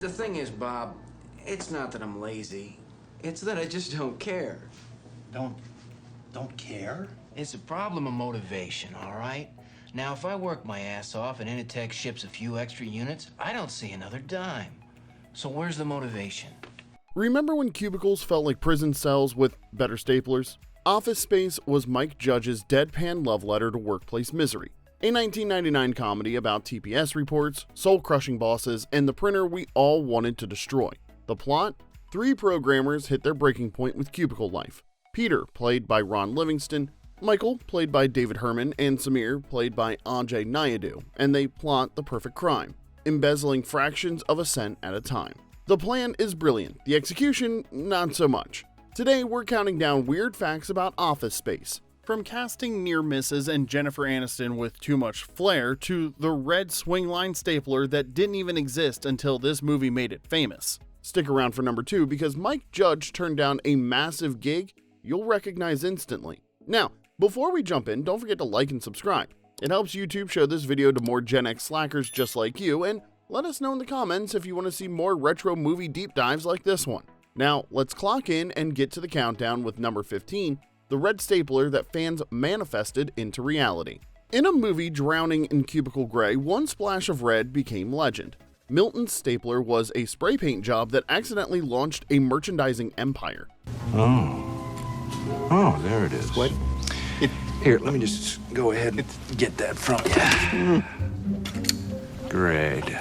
The thing is, Bob, it's not that I'm lazy. It's that I just don't care. Don't care? It's a problem of motivation, all right? Now, if I work my ass off and Initech ships a few extra units, I don't see another dime. So where's the motivation? Remember when cubicles felt like prison cells with better staplers? Office Space was Mike Judge's deadpan love letter to workplace misery, a 1999 comedy about TPS reports, soul-crushing bosses, and the printer we all wanted to destroy. The plot? 3 programmers hit their breaking point with cubicle life. Peter, played by Ron Livingston, Michael, played by David Herman, and Samir, played by Ajay Naidu, and they plot the perfect crime, embezzling fractions of a cent at a time. The plan is brilliant, the execution, not so much. Today, we're counting down weird facts about Office Space. From casting near misses and Jennifer Aniston with too much flair to the red swing line stapler that didn't even exist until this movie made it famous. Stick around for number 2 because Mike Judge turned down a massive gig you'll recognize instantly. Now, before we jump in, don't forget to like and subscribe. It helps YouTube show this video to more Gen X slackers just like you, and let us know in the comments if you want to see more retro movie deep dives like this one. Now, let's clock in and get to the countdown with number 15, the red stapler that fans manifested into reality. In a movie drowning in cubicle gray, one splash of red became legend. Milton's stapler was a spray paint job that accidentally launched a merchandising empire. Oh, there it is. What? Here, let me just go ahead and get that from you. Great.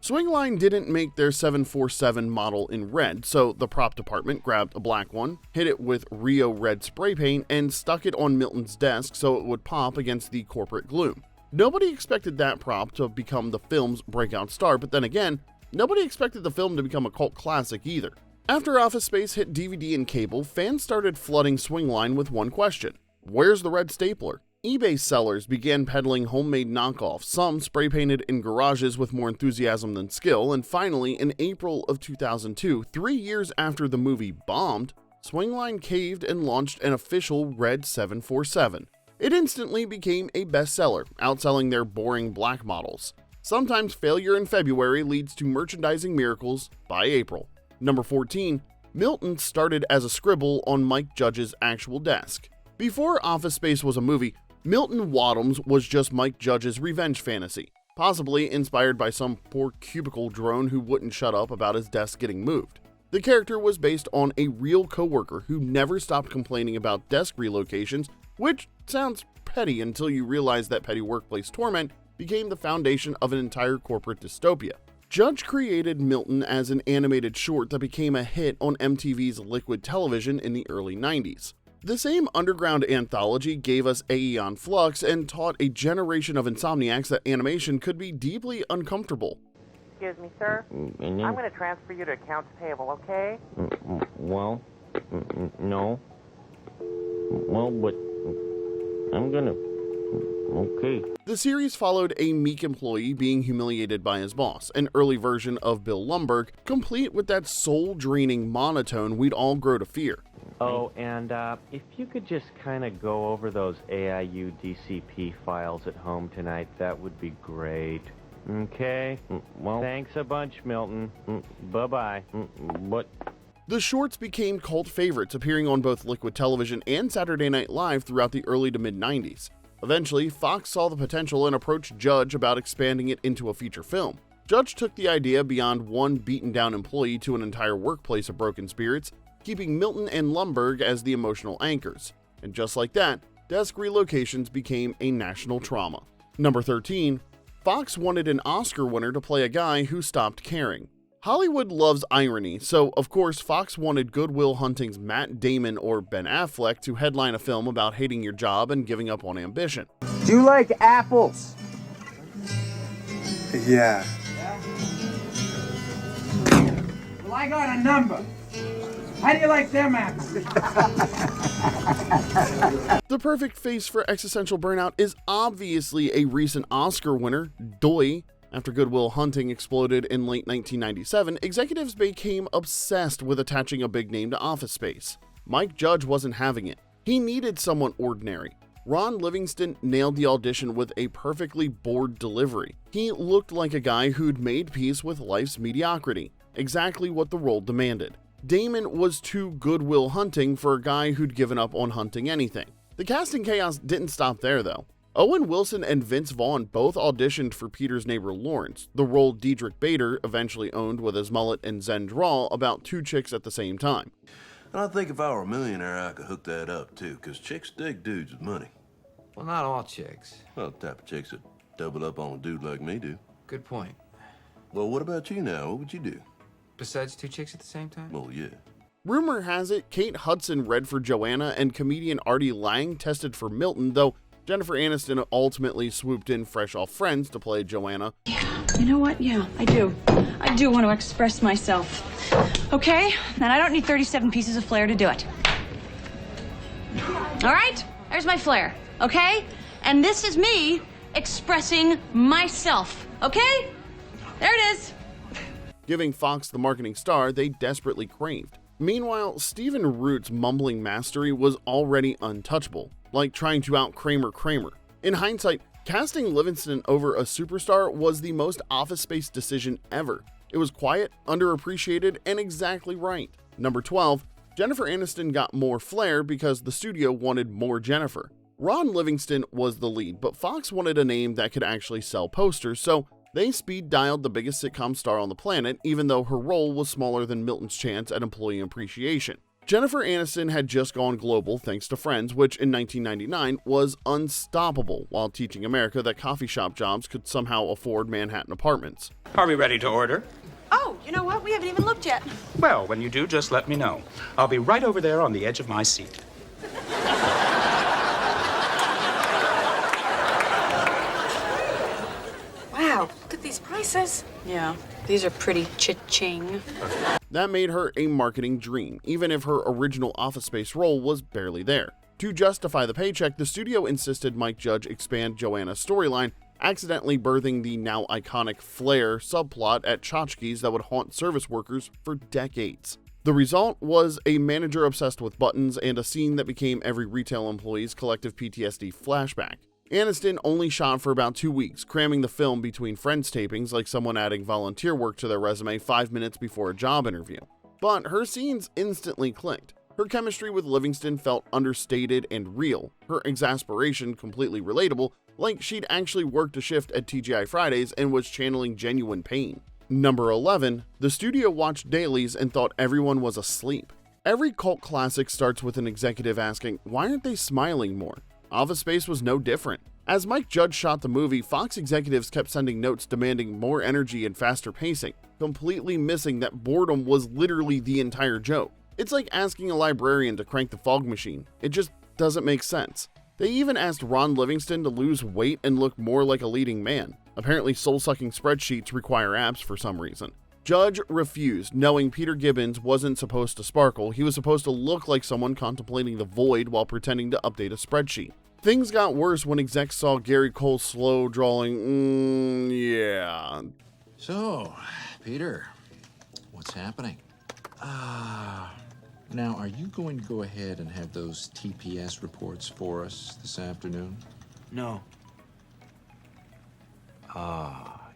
Swingline didn't make their 747 model in red, so the prop department grabbed a black one, hit it with Rio red spray paint, and stuck it on Milton's desk so it would pop against the corporate gloom. Nobody expected that prop to become the film's breakout star, but then again, nobody expected the film to become a cult classic either. After Office Space hit DVD and cable, fans started flooding Swingline with one question: where's the red stapler? eBay sellers began peddling homemade knockoffs, some spray painted in garages with more enthusiasm than skill, and finally, in April of 2002, 3 years after the movie bombed, Swingline caved and launched an official red 747. It instantly became a bestseller, outselling their boring black models. Sometimes failure in February leads to merchandising miracles by April. Number 14, Milton started as a scribble on Mike Judge's actual desk. Before Office Space was a movie, Milton Wadhams was just Mike Judge's revenge fantasy, possibly inspired by some poor cubicle drone who wouldn't shut up about his desk getting moved. The character was based on a real coworker who never stopped complaining about desk relocations, which sounds petty until you realize that petty workplace torment became the foundation of an entire corporate dystopia. Judge created Milton as an animated short that became a hit on MTV's Liquid Television in the early 90s. The same underground anthology gave us Aeon Flux and taught a generation of insomniacs that animation could be deeply uncomfortable. Excuse me, sir. I'm going to transfer you to accounts payable, okay? Well, no. Well, but I'm gonna... Okay. The series followed a meek employee being humiliated by his boss, an early version of Bill Lumbergh, complete with that soul-draining monotone we'd all grow to fear. Oh, and if you could just kind of go over those AIU DCP files at home tonight, that would be great. Okay? Well, thanks a bunch, Milton. Bye-bye. But... The shorts became cult favorites, appearing on both Liquid Television and Saturday Night Live throughout the early to mid-90s. Eventually, Fox saw the potential and approached Judge about expanding it into a feature film. Judge took the idea beyond one beaten-down employee to an entire workplace of broken spirits, keeping Milton and Lumbergh as the emotional anchors. And just like that, desk relocations became a national trauma. Number 13, Fox wanted an Oscar winner to play a guy who stopped caring. Hollywood loves irony, so of course Fox wanted Good Will Hunting's Matt Damon or Ben Affleck to headline a film about hating your job and giving up on ambition. Do you like apples? Yeah. Well, I got a number. How do you like them apples? The perfect face for existential burnout is obviously a recent Oscar winner, Doy. After Good Will Hunting exploded in late 1997, executives became obsessed with attaching a big name to Office Space. Mike Judge wasn't having it. He needed someone ordinary. Ron Livingston nailed the audition with a perfectly bored delivery. He looked like a guy who'd made peace with life's mediocrity. exactly what the role demanded. Damon was too goodwill hunting for a guy who'd given up on hunting anything. The casting chaos didn't stop there though. Owen Wilson and Vince Vaughn both auditioned for Peter's neighbor Lawrence, the role Diedrich Bader eventually owned with his mullet and Zen drawl about two chicks at the same time. And I think if I were a millionaire, I could hook that up too, because chicks dig dudes with money. Well, not all chicks. Well, the type of chicks that double up on a dude like me do. Good point. Well, what about you now? What would you do? Besides two chicks at the same time? Well, yeah. Rumor has it Kate Hudson read for Joanna and comedian Artie Lang tested for Milton, though Jennifer Aniston ultimately swooped in fresh off Friends to play Joanna. Yeah, you know what? Yeah, I do. I do want to express myself. Okay? And I don't need 37 pieces of flair to do it. All right? There's my flair, okay? And this is me expressing myself, okay? There it is. Giving Fox the marketing star they desperately craved. Meanwhile, Stephen Root's mumbling mastery was already untouchable, like trying to out Kramer. In hindsight, casting Livingston over a superstar was the most Office Space decision ever. It was quiet, underappreciated, and exactly right. Number 12, Jennifer Aniston got more flair because the studio wanted more Jennifer. Ron Livingston was the lead, but Fox wanted a name that could actually sell posters, so they speed-dialed the biggest sitcom star on the planet, even though her role was smaller than Milton's chance at employee appreciation. Jennifer Aniston had just gone global thanks to Friends, which in 1999 was unstoppable while teaching America that coffee shop jobs could somehow afford Manhattan apartments. Are we ready to order? Oh, you know what? We haven't even looked yet. Well, when you do, just let me know. I'll be right over there on the edge of my seat. Wow, look at these prices. Yeah, these are pretty cha-ching. That made her a marketing dream, even if her original Office Space role was barely there. To justify the paycheck, the studio insisted Mike Judge expand Joanna's storyline, accidentally birthing the now iconic Flair subplot at tchotchkes that would haunt service workers for decades. The result was a manager obsessed with buttons and a scene that became every retail employee's collective PTSD flashback. Aniston only shot for about 2 weeks, cramming the film between Friends tapings like someone adding volunteer work to their resume 5 minutes before a job interview. But her scenes instantly clicked. Her chemistry with Livingston felt understated and real, her exasperation completely relatable, like she'd actually worked a shift at TGI Fridays and was channeling genuine pain. Number 11, the studio watched dailies and thought everyone was asleep. Every cult classic starts with an executive asking, why aren't they smiling more? Office Space was no different. As Mike Judge shot the movie, Fox executives kept sending notes demanding more energy and faster pacing, completely missing that boredom was literally the entire joke. It's like asking a librarian to crank the fog machine. It just doesn't make sense. They even asked Ron Livingston to lose weight and look more like a leading man. Apparently soul-sucking spreadsheets require apps for some reason. Judge refused, knowing Peter Gibbons wasn't supposed to sparkle. He was supposed to look like someone contemplating the void while pretending to update a spreadsheet. Things got worse when execs saw Gary Cole's slow drawling, yeah. So, Peter, what's happening? Now, are you going to go ahead and have those TPS reports for us this afternoon? No.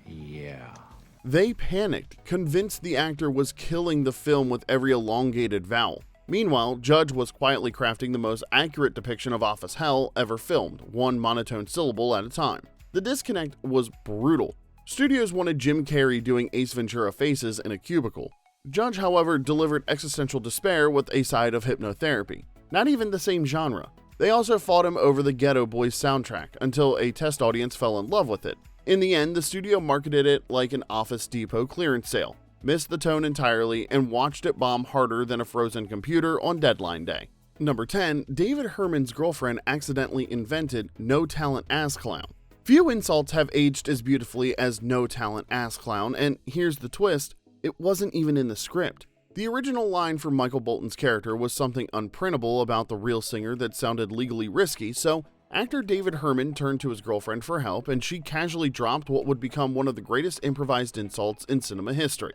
Yeah. They panicked, convinced the actor was killing the film with every elongated vowel. Meanwhile, Judge was quietly crafting the most accurate depiction of office hell ever filmed, one monotone syllable at a time. The disconnect was brutal. Studios wanted Jim Carrey doing Ace Ventura faces in a cubicle. Judge, however, delivered existential despair with a side of hypnotherapy. Not even the same genre. They also fought him over the Ghetto Boys soundtrack until a test audience fell in love with it. In the end, the studio marketed it like an Office Depot clearance sale, missed the tone entirely, and watched it bomb harder than a frozen computer on deadline day. Number 10, David Herman's girlfriend accidentally invented no talent ass clown. Few insults have aged as beautifully as no talent ass clown, and here's the twist, it wasn't even in the script. The original line for Michael Bolton's character was something unprintable about the real singer that sounded legally risky, so actor David Herman turned to his girlfriend for help, and she casually dropped what would become one of the greatest improvised insults in cinema history.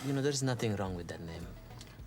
You know, there's nothing wrong with that name.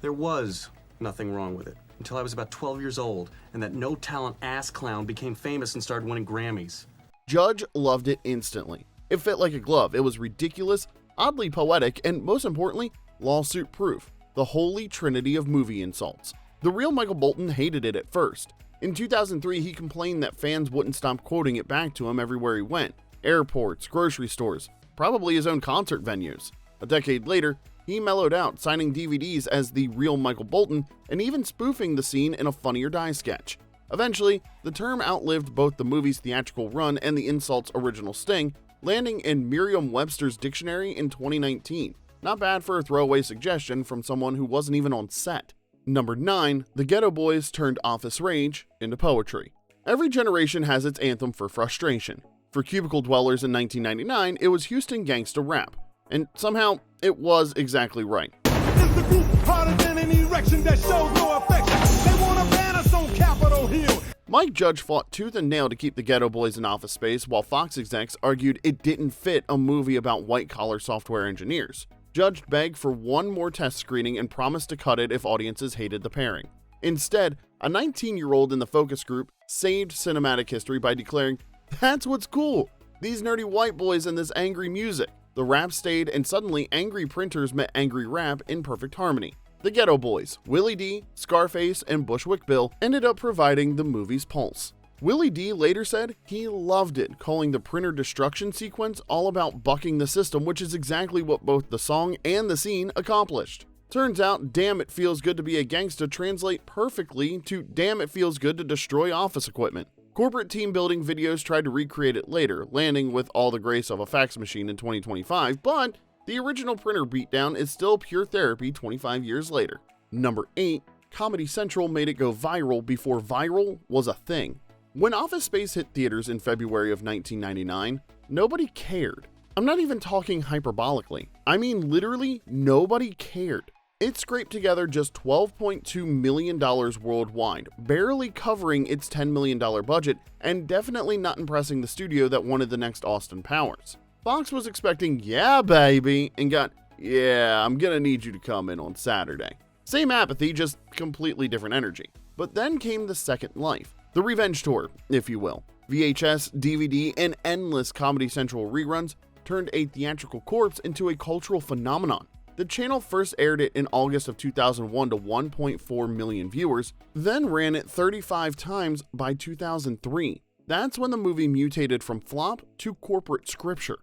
There was nothing wrong with it until I was about 12 years old, and that no-talent ass clown became famous and started winning Grammys. Judge loved it instantly. It fit like a glove. It was ridiculous, oddly poetic, and most importantly, lawsuit-proof, the holy trinity of movie insults. The real Michael Bolton hated it at first. In 2003, he complained that fans wouldn't stop quoting it back to him everywhere he went. Airports, grocery stores, probably his own concert venues. A decade later, he mellowed out, signing DVDs as the real Michael Bolton and even spoofing the scene in a Funny or Die sketch. Eventually, the term outlived both the movie's theatrical run and the insult's original sting, landing in Merriam-Webster's dictionary in 2019. Not bad for a throwaway suggestion from someone who wasn't even on set. Number 9, the Ghetto Boys turned office rage into poetry. Every generation has its anthem for frustration. For cubicle dwellers in 1999, it was Houston Gangsta Rap. And somehow, it was exactly right. Is the group harder than an erection that shows no affection? They want to ban us on Capitol Hill. Mike Judge fought tooth and nail to keep the Ghetto Boys in Office Space, while Fox execs argued it didn't fit a movie about white-collar software engineers. Judge begged for one more test screening and promised to cut it if audiences hated the pairing. Instead, a 19-year-old in the focus group saved cinematic history by declaring, "That's what's cool! These nerdy white boys and this angry music." The rap stayed, and suddenly angry printers met angry rap in perfect harmony. The Ghetto Boys, Willie D, Scarface, and Bushwick Bill ended up providing the movie's pulse. Willie D later said he loved it, calling the printer destruction sequence all about bucking the system, which is exactly what both the song and the scene accomplished. Turns out, "Damn It Feels Good to Be a Gangsta" translate perfectly to "Damn It Feels Good to Destroy Office Equipment." Corporate team building videos tried to recreate it later, landing with all the grace of a fax machine in 2025, but the original printer beatdown is still pure therapy 25 years later. Number 8, Comedy Central made it go viral before viral was a thing. When Office Space hit theaters in February of 1999, nobody cared. I'm not even talking hyperbolically. I mean literally nobody cared. It scraped together just $12.2 million worldwide, barely covering its $10 million budget, and definitely not impressing the studio that wanted the next Austin Powers. Fox was expecting "yeah baby" and got "yeah, I'm gonna need you to come in on Saturday." Same apathy, just completely different energy. But then came the second life. The revenge tour, if you will. VHS, DVD, and endless Comedy Central reruns turned a theatrical corpse into a cultural phenomenon. The channel first aired it in August of 2001 to 1.4 million viewers, then ran it 35 times by 2003. That's when the movie mutated from flop to corporate scripture.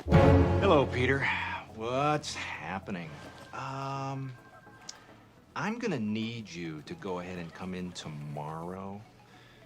Hello, Peter. What's happening? I'm gonna need you to go ahead and come in tomorrow.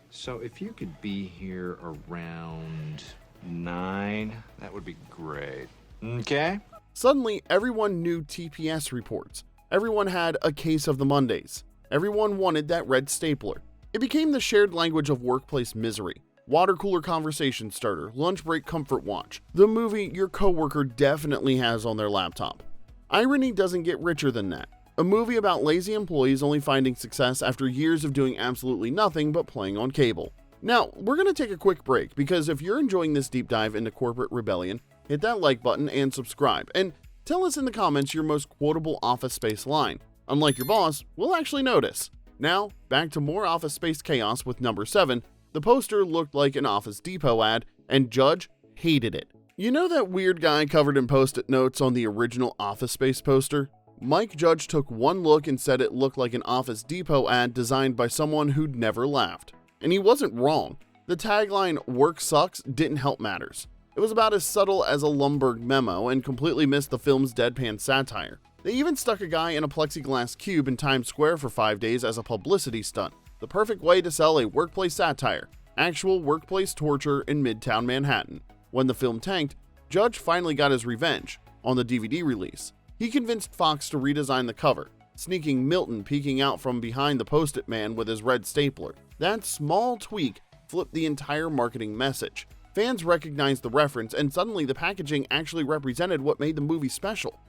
So if you could be here around 9, that would be great. Okay? Suddenly, everyone knew TPS reports. Everyone had a case of the Mondays. Everyone wanted that red stapler. It became the shared language of workplace misery. Water cooler conversation starter, lunch break comfort watch, the movie your coworker definitely has on their laptop. Irony doesn't get richer than that. A movie about lazy employees only finding success after years of doing absolutely nothing but playing on cable. Now, we're going to take a quick break because if you're enjoying this deep dive into corporate rebellion, hit that like button and subscribe, and tell us in the comments your most quotable Office Space line. Unlike your boss, we'll actually notice. Now, back to more Office Space chaos with number 7. The poster looked like an Office Depot ad, and Judge hated it. You know that weird guy covered in post-it notes on the original Office Space poster? Mike Judge took one look and said it looked like an Office Depot ad designed by someone who'd never laughed. And he wasn't wrong. The tagline, "Work sucks," didn't help matters. It was about as subtle as a Lumbergh memo and completely missed the film's deadpan satire. They even stuck a guy in a plexiglass cube in Times Square for 5 days as a publicity stunt. The perfect way to sell a workplace satire, actual workplace torture in Midtown Manhattan. When the film tanked, Judge finally got his revenge on the DVD release. He convinced Fox to redesign the cover, sneaking Milton peeking out from behind the post-it man with his red stapler. That small tweak flipped the entire marketing message. Fans recognized the reference, and suddenly the packaging actually represented what made the movie special.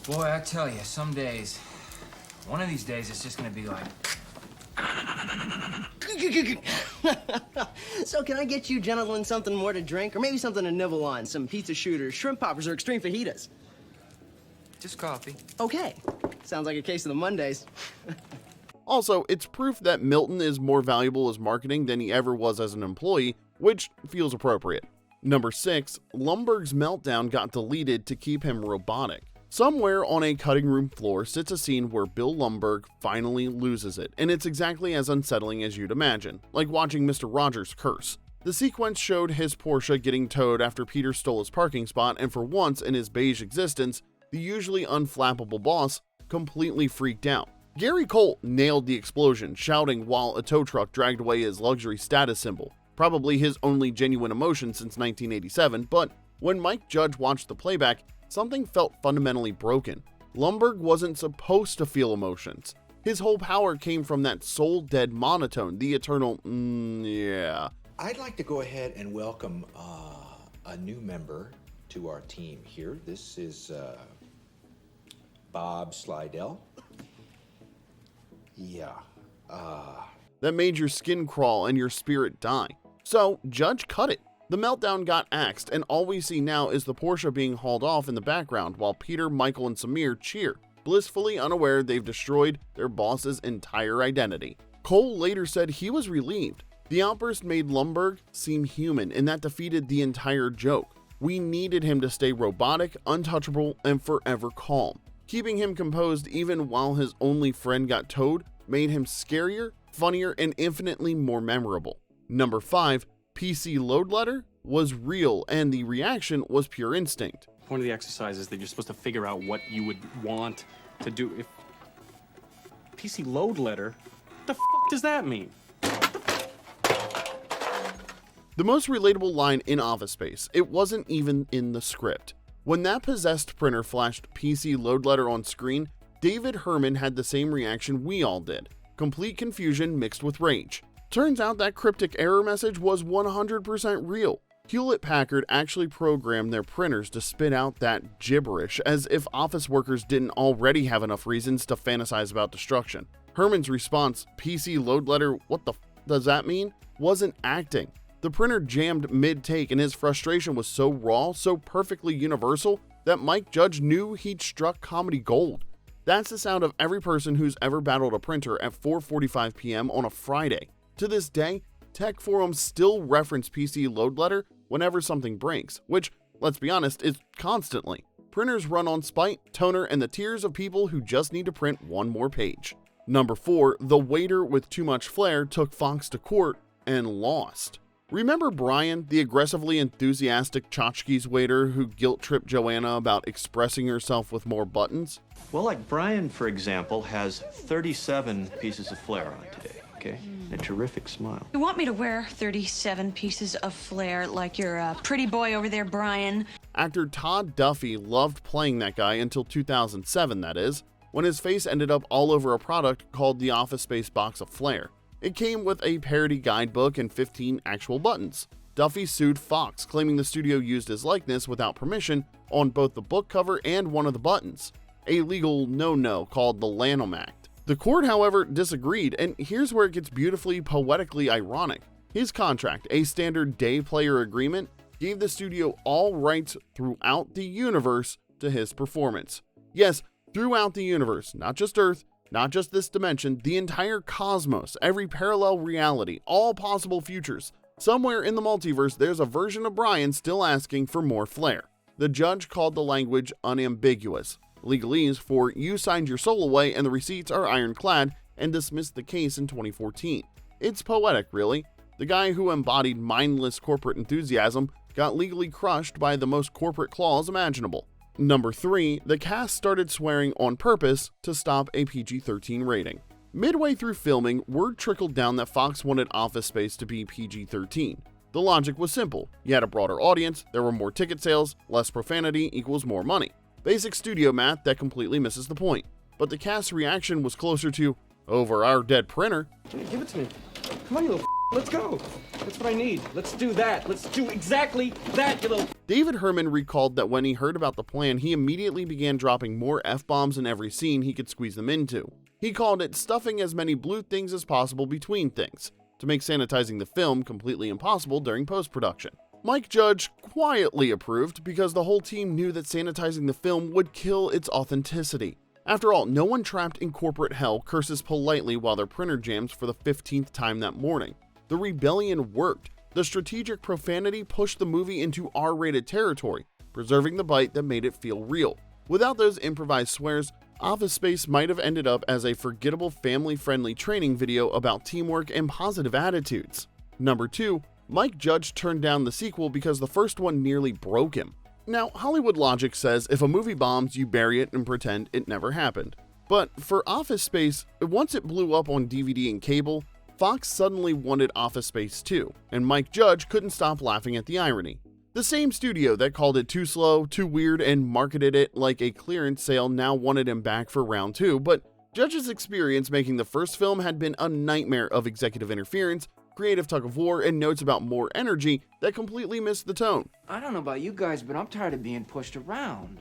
Boy, I tell you, some days, one of these days it's just gonna be like... So can I get you gentlemen something more to drink? Or maybe something to nibble on? Some pizza shooters, shrimp poppers, or extreme fajitas? Just coffee. Okay. Sounds like a case of the Mondays. Also, it's proof that Milton is more valuable as marketing than he ever was as an employee, which feels appropriate. Number 6, Lumbergh's meltdown got deleted to keep him robotic. Somewhere on a cutting room floor sits a scene where Bill Lumbergh finally loses it, and it's exactly as unsettling as you'd imagine, like watching Mr. Rogers curse. The sequence showed his Porsche getting towed after Peter stole his parking spot, and for once in his beige existence, the usually unflappable boss completely freaked out. Gary Colt nailed the explosion, shouting while a tow truck dragged away his luxury status symbol, probably his only genuine emotion since 1987, but when Mike Judge watched the playback, something felt fundamentally broken. Lumbergh wasn't supposed to feel emotions. His whole power came from that soul-dead monotone, the eternal, yeah. I'd like to go ahead and welcome a new member to our team here. This is Bob Slidell. Yeah. That made your skin crawl and your spirit die. So, Judge cut it. The meltdown got axed, and all we see now is the Porsche being hauled off in the background while Peter, Michael, and Samir cheer, blissfully unaware they've destroyed their boss's entire identity. Cole later said he was relieved. The outburst made Lumbergh seem human, and that defeated the entire joke. We needed him to stay robotic, untouchable, and forever calm. Keeping him composed even while his only friend got towed made him scarier, funnier, and infinitely more memorable. Number 5, PC load letter was real, and the reaction was pure instinct. One of the exercises that you're supposed to figure out what you would want to do. If PC load letter, what the fuck does that mean? The most relatable line in Office Space, it wasn't even in the script. When that possessed printer flashed PC load letter on screen, David Herman had the same reaction we all did. Complete confusion mixed with rage. Turns out that cryptic error message was 100% real. Hewlett-Packard actually programmed their printers to spit out that gibberish, as if office workers didn't already have enough reasons to fantasize about destruction. Herman's response, PC load letter, what the f does that mean? Wasn't acting. The printer jammed mid-take, and his frustration was so raw, so perfectly universal, that Mike Judge knew he'd struck comedy gold. That's the sound of every person who's ever battled a printer at 4:45 p.m. on a Friday. To this day, tech forums still reference PC load letter whenever something breaks, which, let's be honest, is constantly. Printers run on spite, toner, and the tears of people who just need to print one more page. Number 4, the waiter with too much flair took Fox to court and lost. Remember Brian, the aggressively enthusiastic tchotchkes waiter who guilt-tripped Joanna about expressing herself with more buttons? Well, like Brian, for example, has 37 pieces of flair on today, okay? A terrific smile. You want me to wear 37 pieces of flair like you're a pretty boy over there, Brian? Actor Todd Duffey loved playing that guy until 2007, that is, when his face ended up all over a product called the Office Space Box of Flair. It came with a parody guidebook and 15 actual buttons. Duffey sued Fox, claiming the studio used his likeness without permission on both the book cover and one of the buttons, a legal no-no called the Lanham Act. The court, however, disagreed, and here's where it gets beautifully, poetically ironic. His contract, a standard day-player agreement, gave the studio all rights throughout the universe to his performance. Yes, throughout the universe, not just Earth, not just this dimension, the entire cosmos, every parallel reality, all possible futures. Somewhere in the multiverse, there's a version of Brian still asking for more flair. The judge called the language unambiguous, legalese for you signed your soul away and the receipts are ironclad, and dismissed the case in 2014. It's poetic, really. The guy who embodied mindless corporate enthusiasm got legally crushed by the most corporate clause imaginable. Number 3, the cast started swearing on purpose to stop a PG-13 rating. Midway through filming, word trickled down that Fox wanted Office Space to be PG-13. The logic was simple. You had a broader audience, there were more ticket sales, less profanity equals more money. Basic studio math that completely misses the point. But the cast's reaction was closer to, over our dead printer. Give it to me. Come on, you little let's go. That's what I need. Let's do that. Let's do exactly that, you little. David Herman recalled that when he heard about the plan, he immediately began dropping more F-bombs in every scene he could squeeze them into. He called it stuffing as many blue things as possible between things, to make sanitizing the film completely impossible during post-production. Mike Judge quietly approved because the whole team knew that sanitizing the film would kill its authenticity. After all, no one trapped in corporate hell curses politely while their printer jams for the 15th time that morning. The rebellion worked. The strategic profanity pushed the movie into R-rated territory, preserving the bite that made it feel real. Without those improvised swears, Office Space might have ended up as a forgettable family-friendly training video about teamwork and positive attitudes. Number 2, Mike Judge turned down the sequel because the first one nearly broke him. Now, Hollywood logic says if a movie bombs, you bury it and pretend it never happened. But for Office Space, once it blew up on DVD and cable, Fox suddenly wanted Office Space 2, and Mike Judge couldn't stop laughing at the irony. The same studio that called it too slow, too weird, and marketed it like a clearance sale now wanted him back for round 2, but Judge's experience making the first film had been a nightmare of executive interference, creative tug-of-war, and notes about more energy that completely missed the tone. I don't know about you guys, but I'm tired of being pushed around.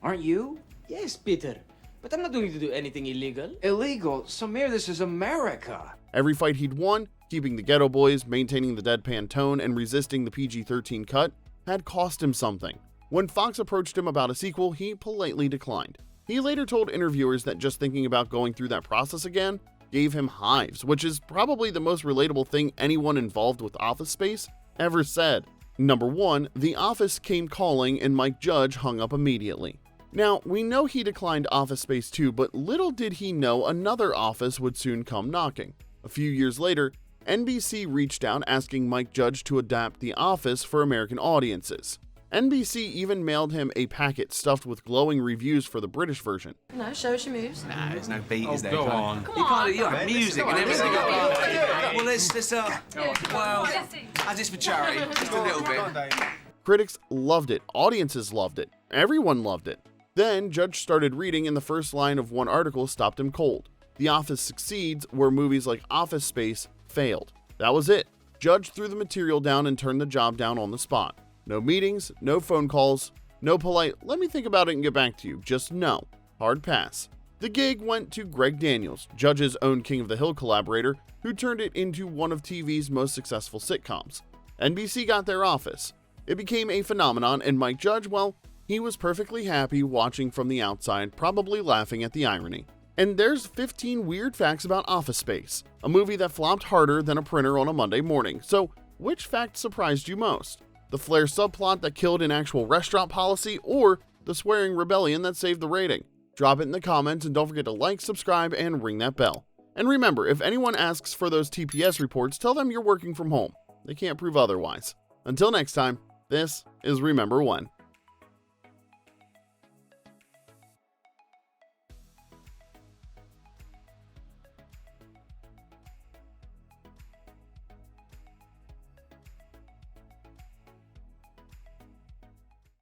Aren't you? Yes, Peter. But I'm not going to do anything illegal. Illegal? Samir, this is America. Every fight he'd won, keeping the Ghetto Boys, maintaining the deadpan tone, and resisting the PG-13 cut, had cost him something. When Fox approached him about a sequel, he politely declined. He later told interviewers that just thinking about going through that process again gave him hives, which is probably the most relatable thing anyone involved with Office Space ever said. Number 1, The Office came calling and Mike Judge hung up immediately. Now, we know he declined Office Space 2, but little did he know another Office would soon come knocking. A few years later, NBC reached out asking Mike Judge to adapt The Office for American audiences. NBC even mailed him a packet stuffed with glowing reviews for the British version. No, show us your moves. Nah, there's no beat, is there? Go on. You can't do like music and everything. Well, let's well, as it's for charity, just a little bit. Critics loved it, audiences loved it, everyone loved it. Then Judge started reading and the first line of one article stopped him cold. The Office succeeds where movies like Office Space failed. That was it. Judge threw the material down and turned the job down on the spot. No meetings, no phone calls, no polite, let me think about it and get back to you, just no. Hard pass. The gig went to Greg Daniels, Judge's own King of the Hill collaborator, who turned it into one of TV's most successful sitcoms. NBC got their Office. It became a phenomenon, and Mike Judge, well, he was perfectly happy watching from the outside, probably laughing at the irony. And there's 15 weird facts about Office Space, a movie that flopped harder than a printer on a Monday morning. So, which fact surprised you most? The Flair subplot that killed an actual restaurant policy, or the swearing rebellion that saved the rating? Drop it in the comments and don't forget to like, subscribe, and ring that bell. And remember, if anyone asks for those TPS reports, tell them you're working from home. They can't prove otherwise. Until next time, this is Remember When.